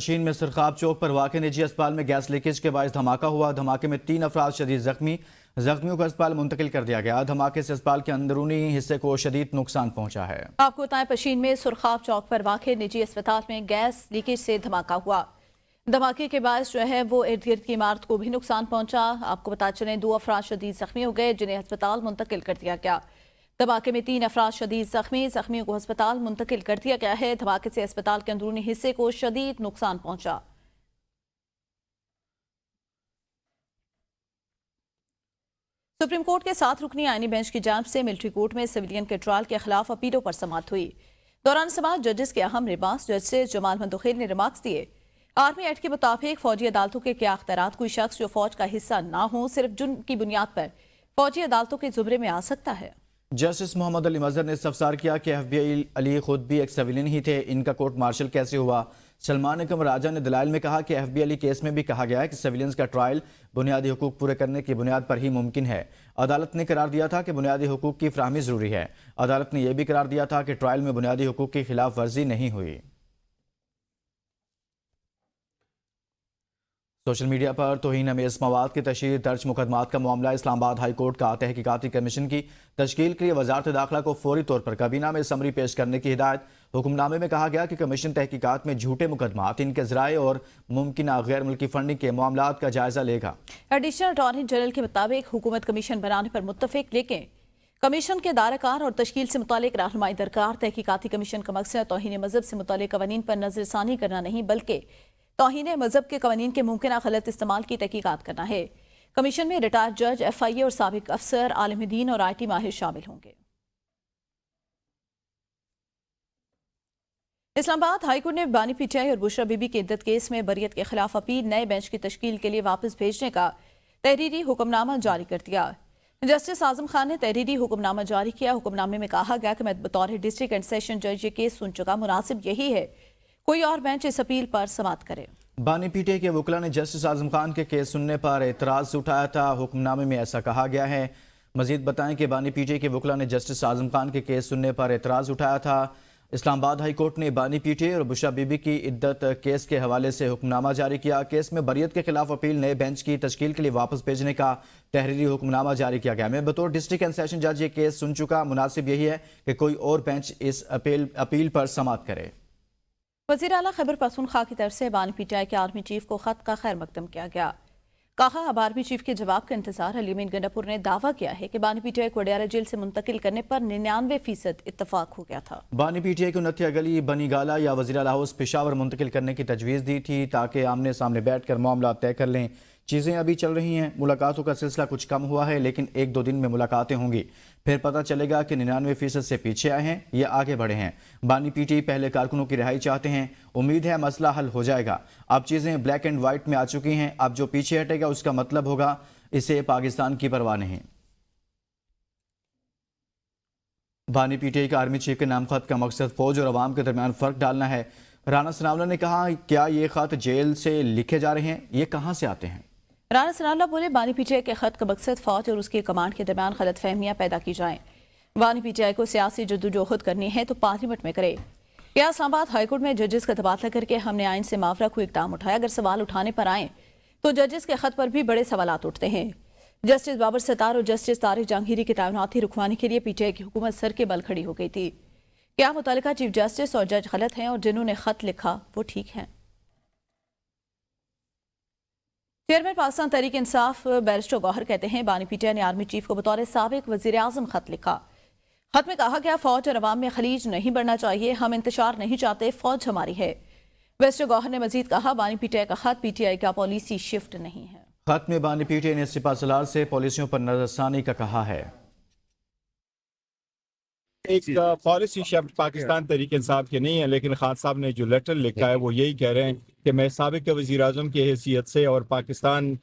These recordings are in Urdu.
چین میں سرخاب چوک پر واقع نجی اسپتال میں گیس لیکیج کے باعث دھماکہ ہوا۔ دھماکے میں 3 افراد شدید زخمیوں کو اسپتال منتقل کر دیا گیا۔ دھماکے سے اسپتال کے اندرونی حصے کو شدید نقصان پہنچا ہے۔ آپ کو بتائیں پشین میں سرخاب چوک پر واقع نجی اسپتال میں گیس لیکیج سے دھماکہ ہوا۔ دھماکے کے باعث وہ ارد گرد کی عمارت کو بھی نقصان پہنچا۔ آپ کو بتا چلیں 2 افراد شدید زخمی ہو گئے جنہیں ہسپتال منتقل کر دیا گیا۔ دھماکے میں 3 افراد شدید زخمیوں کو ہسپتال منتقل کر دیا گیا ہے۔ دھماکے سے اسپتال کے اندرونی حصے کو شدید نقصان پہنچا۔ سپریم کورٹ کے 7 رکنی آئینی بینچ کی جانب سے ملٹری کورٹ میں سویلین کے ٹرائل کے خلاف اپیلوں پر سماعت ہوئی۔ دوران سماعت ججز کے اہم ریمارکس جسٹس جمال مندوخیل نے ریمارکس دیے۔ آرمی ایکٹ کے مطابق فوجی عدالتوں کے کیا اختیارات کوئی شخص جو فوج کا حصہ نہ ہو صرف جرم کی بنیاد پر فوجی عدالتوں کے زمرے میں آ سکتا ہے۔ جسٹس محمد علی مظہر نے استفسار کیا کہ ایف بی آئی علی خود بھی ایک سویلین ہی تھے، ان کا کورٹ مارشل کیسے ہوا؟ سلمان اکرم راجہ نے دلائل میں کہا کہ ایف بی علی کیس میں بھی کہا گیا ہے کہ سویلینز کا ٹرائل بنیادی حقوق پورے کرنے کی بنیاد پر ہی ممکن ہے۔ عدالت نے قرار دیا تھا کہ بنیادی حقوق کی فراہمی ضروری ہے۔ عدالت نے یہ بھی قرار دیا تھا کہ ٹرائل میں بنیادی حقوق کی خلاف ورزی نہیں ہوئی۔ سوشل میڈیا پر توہین امیز مواد کی تشہیر درج مقدمات کا معاملہ اسلام آباد ہائی کورٹ کا تحقیقاتی کمیشن کی تشکیل کے لیے وزارت داخلہ کو فوری طور پر کابینہ میں سمری پیش کرنے کی ہدایت۔ حکم نامے میں کہا گیا کہ کمیشن تحقیقات میں جھوٹے مقدمات، ان کے ذرائع اور ممکنہ غیر ملکی فنڈنگ کے معاملات کا جائزہ لے گا۔ ایڈیشنل اٹارنی جنرل کے مطابق حکومت کمیشن بنانے پر متفق، لیکن کمیشن کے دائرہ کار اور تشکیل سے متعلق رہنمائی درکار۔ تحقیقاتی کمیشن کا مقصد توہین مذہب سے متعلق قوانین پر نظر ثانی کرنا نہیں بلکہ توہین مذہب کے قوانین کے ممکنہ غلط استعمال کی تحقیقات کرنا ہے۔ کمیشن میں ریٹائرڈ جج، ایف آئی اے اور سابق افسر، عالم دین اور آئی ٹی ماہر شامل ہوں گے۔ اسلام آباد ہائی کورٹ نے بانی پی ٹی آئی اور بشرا بی بی کے عدت کیس میں بریت کے خلاف اپیل نئے بینچ کی تشکیل کے لیے واپس بھیجنے کا تحریری حکم نامہ جاری کر دیا۔ جسٹس اعظم خان نے تحریری حکم نامہ جاری کیا۔ حکم نامے میں کہا گیا کہ میں بطور ڈسٹرکٹ اینڈ سیشن جج یہ کیس سن چکا، مناسب یہی ہے کوئی اور بینچ اس اپیل پر سماعت کرے۔ بانی پی ٹی آئی کے وکلاء نے جسٹس اعظم خان کے کیس سننے پر اعتراض اٹھایا تھا۔ حکم نامے میں ایسا کہا گیا ہے۔ مزید بتائیں کہ بانی پی ٹی آئی کے وکلاء نے جسٹس اعظم خان کے کیس سننے پر اعتراض اٹھایا تھا۔ اسلام آباد ہائی کورٹ نے بانی پی ٹی آئی اور بشرا بی بی کی عدت کیس کے حوالے سے حکم نامہ جاری کیا۔ کیس میں بریت کے خلاف اپیل نئے بینچ کی تشکیل کے لیے واپس بھیجنے کا تحریری حکم نامہ جاری کیا گیا۔ میں بطور ڈسٹرکٹ اینڈ سیشن جج یہ کیس سن چکا، مناسب یہی ہے کہ کوئی اور بینچ اس اپیل پر سماعت کرے۔ وزیر اعلیٰ خیبر پختونخوا کی طرف سے بانی پی ٹی آئی کے آرمی چیف کو خط کا خیر مقدم کیا گیا۔ کہا اب آرمی چیف کے جواب کا انتظار۔ علی امین گنڈاپور نے دعویٰ کیا ہے کہ بانی پی ٹی آئی کو اڈیالہ جیل سے منتقل کرنے پر 99% اتفاق ہو گیا تھا۔ بانی پی ٹی آئی کو نتھیا گلی، بنی گالہ یا وزیر اعلیٰ ہاؤس پشاور منتقل کرنے کی تجویز دی تھی تاکہ آمنے سامنے بیٹھ کر معاملات طے کر لیں۔ چیزیں ابھی چل رہی ہیں، ملاقاتوں کا سلسلہ کچھ کم ہوا ہے، لیکن 1-2 دن میں ملاقاتیں ہوں گی، پھر پتہ چلے گا کہ 99% سے پیچھے آئے ہیں یا آگے بڑھے ہیں۔ بانی پی ٹی آئی پہلے کارکنوں کی رہائی چاہتے ہیں، امید ہے مسئلہ حل ہو جائے گا۔ اب چیزیں بلیک اینڈ وائٹ میں آ چکی ہیں، اب جو پیچھے ہٹے گا اس کا مطلب ہوگا اسے پاکستان کی پرواہ نہیں۔ بانی پی ٹی آئی کا آرمی چیف کے نام خط کا مقصد فوج اور عوام کے درمیان فرق ڈالنا ہے۔ رانا ثناءاللہ نے کہا کیا یہ خط جیل سے لکھے جا رہے ہیں؟ یہ کہاں سے آتے ہیں؟ رانا ثناءاللہ بولے بانی پی ٹی آئی کے خط کا مقصد فوج اور اس کی کمانڈ کے درمیان غلط فہمیاں پیدا کی جائیں۔ بانی پی ٹی آئی کو سیاسی جدوجہد کرنی ہے تو پارلیمنٹ میں کرے۔ یا اسلام آباد ہائی کورٹ میں ججز کا تبادلہ کر کے ہم نے آئین سے ماورا کو اقدام اٹھایا۔ اگر سوال اٹھانے پر آئیں تو ججز کے خط پر بھی بڑے سوالات اٹھتے ہیں۔ جسٹس بابر ستار اور جسٹس طارق جہانگیری کی تعیناتی رکھوانے کے لیے پی ٹی آئی کی حکومت سر کے بل کھڑی ہو گئی تھی۔ کیا متعلقہ چیف جسٹس اور جج غلط ہیں اور جنہوں نے خط لکھا وہ ٹھیک ہیں؟ چیئرمین پاکستان تحریک انصاف بیرسٹر گوہر کہتے ہیں بانی پی ٹی آئی نے آرمی چیف کو بطور سابق وزیر اعظم خط لکھا۔ خط میں کہا گیا فوج اور عوام میں خلیج نہیں بڑھنا چاہیے، ہم انتشار نہیں چاہتے، فوج ہماری ہے۔ بیرسٹر گوہر نے مزید کہا بانی پی ٹی آئی کا خط پی ٹی آئی کا پالیسی شفٹ نہیں ہے۔ خط میں بانی پی ٹی آئی نے سپہ سالار سے پالیسیوں پر نظر ثانی کا کہا ہے۔ ایک پالیسی شفٹ پاکستان تحریک انصاف کے نہیں ہے، لیکن خان صاحب نے جو لیٹر لکھا ہے وہ یہی کہہ رہے ہیں کہ میں سابق وزیر اعظم کی حیثیت سے اور پاکستان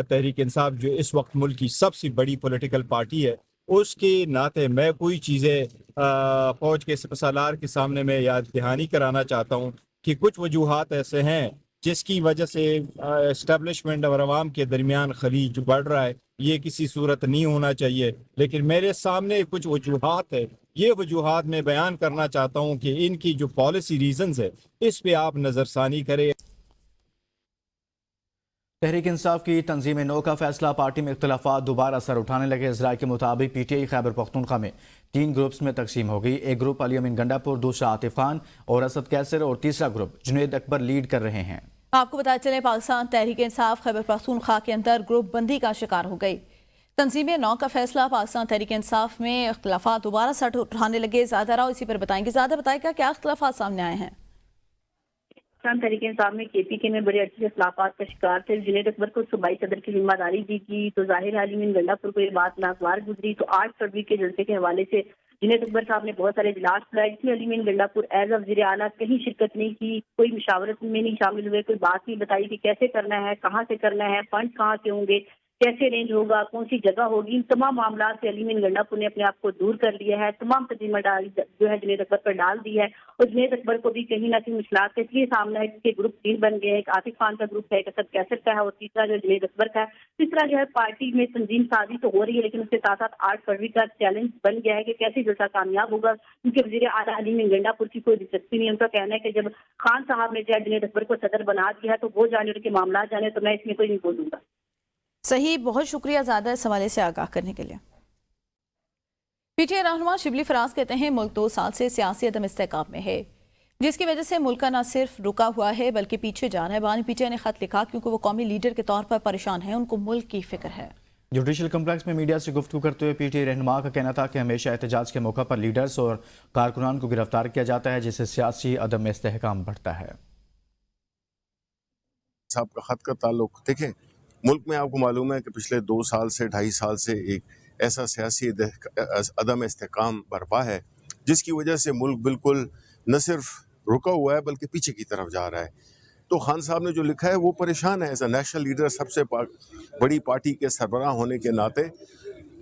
تحریک انصاف جو اس وقت ملک کی سب سے بڑی پولیٹیکل پارٹی ہے اس کے ناطے میں کوئی چیزیں فوج کے سپہ سالار کے سامنے میں یاد دہانی کرانا چاہتا ہوں کہ کچھ وجوہات ایسے ہیں جس کی وجہ سے اسٹیبلشمنٹ اور عوام کے درمیان خلیج بڑھ رہا ہے۔ یہ کسی صورت نہیں ہونا چاہیے، لیکن میرے سامنے کچھ وجوہات ہے، یہ وجوہات میں بیان کرنا چاہتا ہوں کہ ان کی جو پالیسی ریزنز ہے اس پہ آپ نظر ثانی کریں۔ تحریک انصاف کی تنظیم نو کا فیصلہ، پارٹی میں اختلافات دوبارہ سر اٹھانے لگے۔ ذرائع کے مطابق P T I Khyber Pakhtunkhwa میں 3 گروپس میں تقسیم ہو گئی۔ ایک گروپ علی امین گنڈا پور، دوسرا عاطف خان اور اسد کیسر، اور تیسرا گروپ جنید اکبر لیڈ کر رہے ہیں۔ آپ کو بتاتے چلیں پاکستان تحریک انصاف خیبر پختونخوا کے اندر گروپ بندی کا شکار ہو گئی۔ تنظیم نو کا فیصلہ، پاکستان تحریک انصاف میں اختلافات دوبارہ سر اٹھانے لگے۔ زیادہ راؤ اسی پر بتائیں گے۔ زیادہ بتائیں گا کیا اختلافات سامنے آئے ہیں؟ پاکستان تحریک انصاف میں کے پی کے میں بڑے عرصے سے اختلافات کا شکار تھے۔ جنید اکبر کو صوبائی صدر کی ذمہ داری دی گئی تو ظاہر علی امین گنڈا پور کو یہ بات ناگوار گزری، تو 8 فروری کے جلسے کے حوالے سے جنید اکبر صاحب نے بہت سارے اجلاس بلائے، جس میں علی امین گنڈا پور ایز وزیر اعلیٰ کہیں شرکت نہیں کی، کوئی مشاورت میں نہیں شامل ہوئے، کوئی بات نہیں بتائی کہ کیسے کرنا ہے، کہاں سے کرنا ہے، فنڈ کہاں سے ہوں گے، کیسے ارینج ہوگا، کون سی جگہ ہوگی۔ ان تمام معاملات سے علی امین گنڈا پور نے اپنے آپ کو دور کر لیا ہے، تمام تقسیمہ جو ہے جنید اکبر پر ڈال دی ہے، اور جنید اکبر کو بھی کہیں نہ کہیں مشکلات کا اس لیے سامنا ہے کہ گروپ 3 بن گئے، ایک عاطف خان کا گروپ ہے، ایک اسد کیسر کا ہے، اور تیسرا جو جنید اکبر کا ہے۔ اس طرح جو ہے پارٹی میں تنظیم سازی تو ہو رہی ہے، لیکن اس کے ساتھ ساتھ 8 فروری کا چیلنج بن گیا ہے کہ کیسے جلسہ کامیاب ہوگا، کیونکہ وزیر اعلیٰ علی امین گنڈا پور کی کوئی دلچسپی نہیں ہے۔ ان کا کہنا ہے کہ جب خان صاحب نے جو ہے جنید اکبر کو صدر بنا دیا ہے تو وہ جانے ان کے معاملات جانے، تو میں اس میں کوئی نہیں بولوں گا۔ صحیح، بہت شکریہ زیادہ اس حوالے سے آگاہ کرنے کے لیے۔ پی ٹی آئی رہنما شبلی فراز کہتے ہیں ملک 2 سال سے سیاسی عدم استحکام میں ہے، جس کی وجہ سے ملک کا نہ صرف رکا ہوا ہے بلکہ پیچھے جا رہا ہے۔ بانی پی ٹی آئی نے خط لکھا کیونکہ وہ قومی لیڈر کے طور پر پریشان ہیں، ان کو ملک کی فکر ہے۔ جوڈیشل کمپلیکس میں میڈیا سے گفتگو کرتے ہوئے پی ٹی آئی رہنما کا کہنا تھا کہ ہمیشہ احتجاج کے موقع پر لیڈرز اور کارکنان کو گرفتار کیا جاتا ہے، جس سے سیاسی عدم استحکام بڑھتا ہے۔ صاحب کا خط کا تعلق دیکھیں، ملک میں آپ کو معلوم ہے کہ پچھلے 2 سال سے 2.5 سال سے ایک ایسا سیاسی عدم استحکام برپا ہے جس کی وجہ سے ملک بالکل نہ صرف رکا ہوا ہے بلکہ پیچھے کی طرف جا رہا ہے۔ تو خان صاحب نے جو لکھا ہے وہ پریشان ہے، ایز اے نیشنل لیڈر، سب سے بڑی پارٹی کے سربراہ ہونے کے ناطے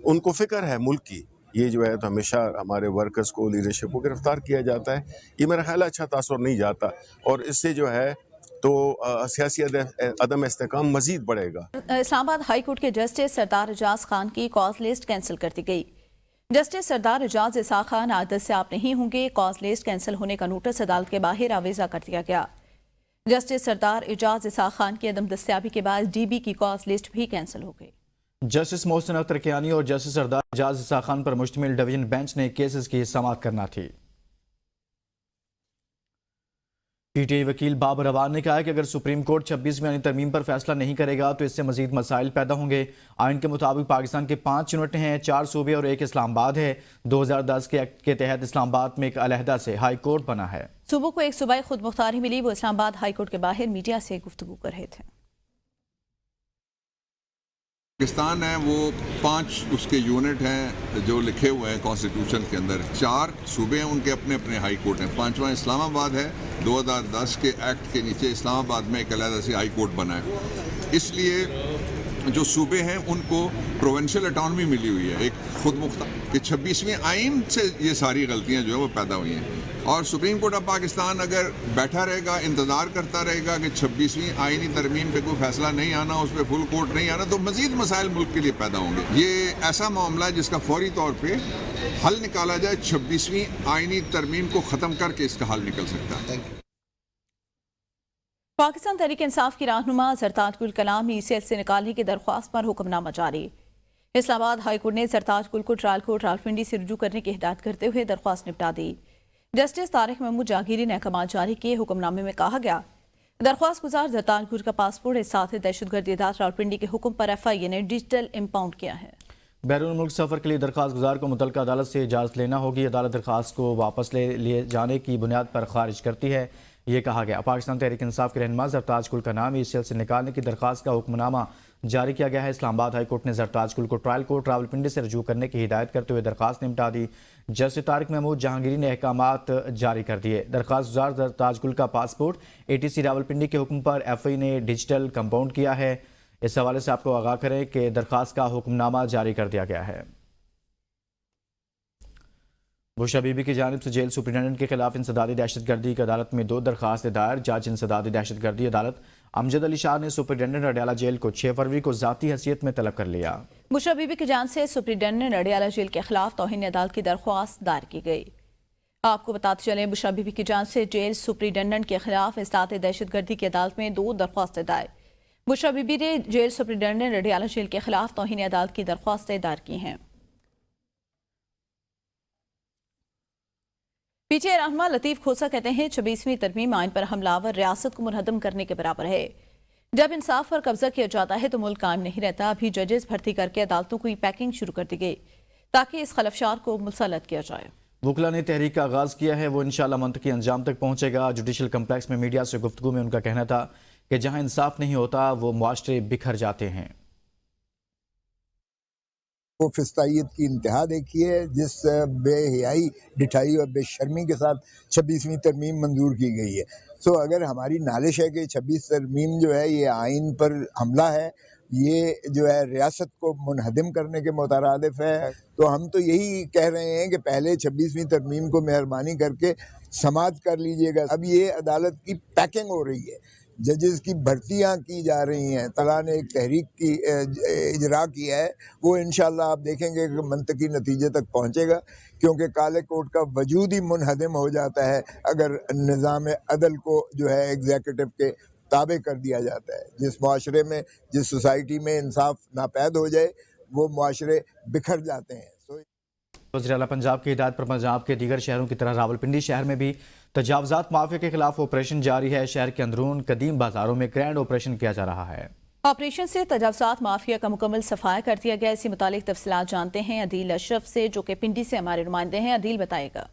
ان کو فکر ہے ملک کی۔ یہ جو ہے تو ہمیشہ ہمارے ورکرز کو، لیڈرشپ کو گرفتار کیا جاتا ہے، یہ میرا خیال اچھا تاثر نہیں جاتا، اور اس سے جو ہے تو سیاسی عدم استحکام مزید بڑھے گا۔ اسلام آباد ہائی کورٹ کے جسٹس سردار اعجاز خان کی کاز لسٹ کینسل کر دی گئی۔ جسٹس سردار اعجاز اسحاق خان آج دستیاب نہیں ہوں گے۔ کاز لسٹ کینسل ہونے کا نوٹس عدالت کے باہر آویزہ کر دیا گیا۔ جسٹس سردار اعجاز اسحاق خان کی عدم دستیابی کے بعد ڈی بی کی کاز لسٹ بھی کینسل ہو گئی۔ جسٹس محسن اختر کیانی اور جسٹس سردار اعجاز اسحاق خان پر مشتمل ڈویژن بینچ نے کیسز کی سماعت کرنا تھی۔ پی ٹی آئی وکیل بابر اوان نے کہا کہ اگر سپریم کورٹ 26ویں آئینی ترمیم پر فیصلہ نہیں کرے گا تو اس سے مزید مسائل پیدا ہوں گے۔ آئین کے مطابق پاکستان کے 5 یونٹیں ہیں، 4 صوبے اور 1 اسلام آباد ہے۔ 2010 کے ایکٹ کے تحت اسلام آباد میں ایک علیحدہ سے ہائی کورٹ بنا ہے۔ صوبوں کو ایک صوبائی خود مختاری ملی، وہ اسلام آباد ہائی کورٹ کے باہر میڈیا سے گفتگو کر رہے تھے۔ پاکستان ہے وہ 5 اس کے یونٹ ہیں جو لکھے ہوئے ہیں کانسٹیٹیوشن کے اندر، 4 صوبے ہیں ان کے اپنے اپنے ہائی کورٹ ہیں، 5واں اسلام آباد ہے۔ 2010 کے ایکٹ کے نیچے اسلام آباد میں ایک علیحدہ سے ہائی کورٹ بنا ہے۔ اس لیے جو صوبے ہیں ان کو پروونشل اٹانومی ملی ہوئی ہے، ایک خود مختار، کہ 26ویں آئین سے یہ ساری غلطیاں جو ہے وہ پیدا ہوئی ہیں۔ اور سپریم کورٹ آف پاکستان اگر بیٹھا رہے گا، انتظار کرتا رہے گا کہ 26ویں آئینی ترمیم پہ کوئی فیصلہ نہیں آنا، اس پہ فل کورٹ نہیں آنا، تو مزید مسائل ملک کے لیے پیدا ہوں گے۔ یہ ایسا معاملہ ہے جس کا فوری طور پہ حل نکالا جائے، 26ویں آئینی ترمیم کو ختم کر کے اس کا حل نکل سکتا ہے۔ پاکستان تحریک انصاف کی رہنما زرتاج گل کلام ای سی ایل سے نکالنے کی درخواست پر حکم نامہ جاری۔ اسلام آباد ہائی کورٹ نے زرتاج گل کو ٹرائل کورٹ راولپنڈی سے رجوع کرنے کی ہدایت کرتے ہوئے درخواست نپٹا دی۔ جسٹس طارق محمود جہانگیری نے احکامات جاری کیے۔ حکم نامے میں کہا گیا درخواست گزار زرتاج گل کا پاسپورٹ اس ساتھ دہشت گردی ادارہ راولپنڈی کے حکم پر ایف آئی اے نے ڈیجیٹل امپاؤنڈ کیا ہے۔ بیرون ملک سفر کے لیے درخواست گزار کو متعلقہ عدالت سے اجازت لینا ہوگی۔ عدالت درخواست کو واپس لے لیے جانے کی بنیاد پر خارج کرتی ہے، یہ کہا گیا۔ پاکستان تحریک انصاف کے رہنما زرتاج گل کا نام ای سی ایل سے نکالنے کی درخواست کا حکم نامہ جاری کیا گیا ہے۔ اسلام آباد ہائی کورٹ نے زرتاج گل کو ٹرائل کورٹ راولپنڈی سے رجوع کرنے کی ہدایت کرتے ہوئے درخواست نمٹا دی۔ جسٹس طارق محمود جہانگیری نے احکامات جاری کر دیے۔ درخواست گزار زرتاج گل کا passport A T C Rawalpindi کے حکم پر ایف آئی نے ڈیجیٹل کمپاؤنڈ کیا ہے۔ اس حوالے سے آپ کو آگاہ کریں کہ درخواست کا حکم نامہ جاری کر دیا گیا ہے۔ بشرا بی بی کی جانب سے جیل سپرنٹنڈنٹ کے خلاف انسدادی دہشت گردی کی عدالت میں 2 درخواستیں دائر۔ جج انسدادی دہشت گردی عدالت امجد علی شاہ نے سپرنٹنڈنٹ اڈیالہ جیل کو 6 فروری کو ذاتی حیثیت میں طلب کر لیا۔ بشرا بی بی کی جانب سے سپرنٹنڈنٹ اڈیالہ جیل کے خلاف توہین عدالت کی درخواست دائر کی گئی۔ آپ کو بتاتے چلیں بشرا بی بی کی جانب سے جیل سپرنٹنڈنٹ کے خلاف انسداد دہشت گردی کی عدالت میں 2 درخواستیں دائر۔ بشرا بی بی نے جیل سپرنٹینڈنٹ رڈیالہ جیل کے خلاف توہین عدالت کی درخواستیں دائر کی ہیں۔ پی ٹی آئی رہنما لطیف کھوسا کہتے ہیں 26ویں ترمیم آئین پر حملہ آور ریاست کو منہدم کرنے کے برابر ہے۔ جب انصاف پر قبضہ کیا جاتا ہے تو ملک قائم نہیں رہتا۔ ابھی ججز بھرتی کر کے عدالتوں کو پیکنگ شروع کر دی گئی تاکہ اس خلفشار کو مسلط کیا جائے۔ وکلا نے تحریک کا آغاز کیا ہے، وہ انشاءاللہ منطقی انجام تک پہنچے گا۔ جوڈیشل کمپلیکس میں میڈیا سے گفتگو میں ان کا کہنا تھا کہ جہاں انصاف نہیں ہوتا وہ معاشرے بکھر جاتے ہیں۔ وہ فسطائیت کی انتہا دیکھیے جس بے حیائی، ڈٹھائی اور بے شرمی کے ساتھ 26ویں ترمیم منظور کی گئی ہے۔ اگر ہماری نالش ہے کہ 26 ترمیم جو ہے یہ آئین پر حملہ ہے، یہ جو ہے ریاست کو منہدم کرنے کے مترادف ہے، تو ہم تو یہی کہہ رہے ہیں کہ پہلے 26ویں ترمیم کو مہربانی کر کے سماعت کر لیجئے گا۔ اب یہ عدالت کی پیکنگ ہو رہی ہے، ججز کی بھرتیاں کی جا رہی ہیں۔ طلحہ نے ایک تحریک کی اجرا کیا ہے، وہ انشاءاللہ آپ دیکھیں گے کہ منطقی نتیجے تک پہنچے گا، کیونکہ کالے کوٹ کا وجود ہی منہدم ہو جاتا ہے اگر نظام عدل کو جو ہے ایگزیکٹو کے تابع کر دیا جاتا ہے۔ جس معاشرے میں، جس سوسائٹی میں انصاف ناپید ہو جائے وہ معاشرے بکھر جاتے ہیں۔ وزیر اعلیٰ پنجاب کی ہدایت پر پنجاب کے دیگر شہروں کی طرح راولپنڈی شہر میں بھی تجاوزات مافیا کے خلاف آپریشن جاری ہے۔ شہر کے اندرون قدیم بازاروں میں گرینڈ آپریشن کیا جا رہا ہے۔ آپریشن سے تجاوزات مافیا کا مکمل صفایا کر دیا گیا۔ اسی متعلق تفصیلات جانتے ہیں عدیل اشرف سے، جو کہ پنڈی سے ہمارے نمائندے ہیں۔ عدیل بتائے گا۔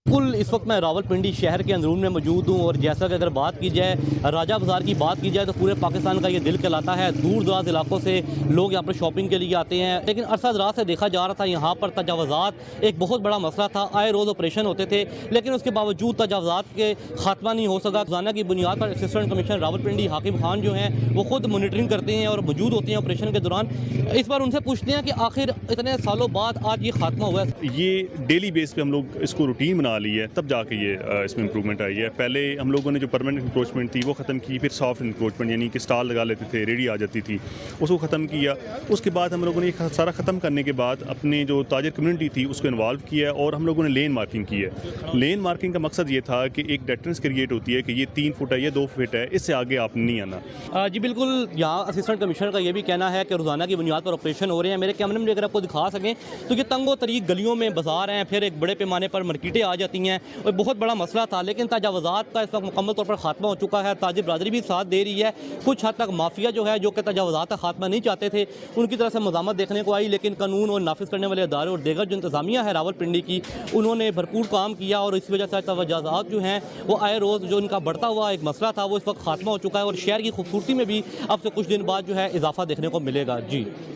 اس وقت میں راولپنڈی شہر کے اندرون میں موجود ہوں، اور جیسا کہ اگر بات کی جائے راجہ بازار کی بات کی جائے تو پورے پاکستان کا یہ دل کہلاتا ہے۔ دور دراز علاقوں سے لوگ یہاں پر شاپنگ کے لیے آتے ہیں، لیکن عرصہ دراز سے دیکھا جا رہا تھا یہاں پر تجاوزات ایک بہت بڑا مسئلہ تھا۔ آئے روز آپریشن ہوتے تھے لیکن اس کے باوجود تجاوزات کے خاتمہ نہیں ہو سکا۔ روزانہ کی بنیاد پر اسسٹنٹ کمشنر راولپنڈی حاکم خان جو ہیں وہ خود مانیٹرنگ کرتے ہیں اور موجود ہوتے ہیں آپریشن کے دوران۔ اس بار ان سے پوچھتے ہیں کہ آخر اتنے سالوں بعد آج یہ خاتمہ ہوا ہے۔ یہ ڈیلی بیس پہ ہم لوگ اس کو روٹین بنا لی ہے، تب جا کے یہ اس میں امپرومنٹ آئی ہے۔ پہلے ہم لوگوں نے جو پرماننٹ انکروچمنٹ تھی وہ ختم کی، پھر سافٹ انکروچمنٹ یعنی کہ سٹال لگا لیتے تھے، ریڈی آ جاتی تھی، اس کو ختم کیا۔ اس کے بعد ہم لوگوں نے یہ سارا ختم کرنے کے بعد اپنے جو تاجر کمیونٹی تھی اس کو انوالو کیا اور ہم لوگوں نے لین مارکنگ کی ہے۔ لین مارکنگ کا مقصد یہ تھا کہ ایک ڈیٹرنس کریٹ ہوتی ہے کہ یہ 3 فٹ ہے، یہ 2 فٹ ہے، اس سے آگے آپ نہیں آنا۔ جی بالکل، یہاں اسسٹنٹ کمشنر کا یہ بھی کہنا ہے کہ روزانہ کی بنیاد پر آپریشن ہو رہے ہیں۔ میرے کیمرے میں اگر آپ کو دکھا سکیں تو یہ تنگ و طریق گلیوں میں بازار ہیں، پھر ایک بڑے پیمانے پر مارکیٹیں آ جاتی ہیں، اور بہت بڑا مسئلہ تھا، لیکن تجاوزات کا اس وقت مکمل طور پر خاتمہ ہو چکا ہے۔ تاجر برادری بھی ساتھ دے رہی ہے۔ کچھ حد تک مافیا جو ہے جو کہ تجاوزات کا خاتمہ نہیں چاہتے تھے، ان کی طرف سے مزاحمت دیکھنے کو آئی، لیکن قانون اور نافذ کرنے والے ادارے اور دیگر جو انتظامیہ ہے راولپنڈی کی، انہوں نے بھرپور کام کیا، اور اس وجہ سے تجاوزات جو ہیں وہ آئے روز جو ان کا بڑھتا ہوا ایک مسئلہ تھا وہ اس وقت خاتمہ ہو چکا ہے، اور شہر کی خوبصورتی میں بھی اب سے کچھ دن بعد جو ہے اضافہ دیکھنے کو ملے گا۔ جی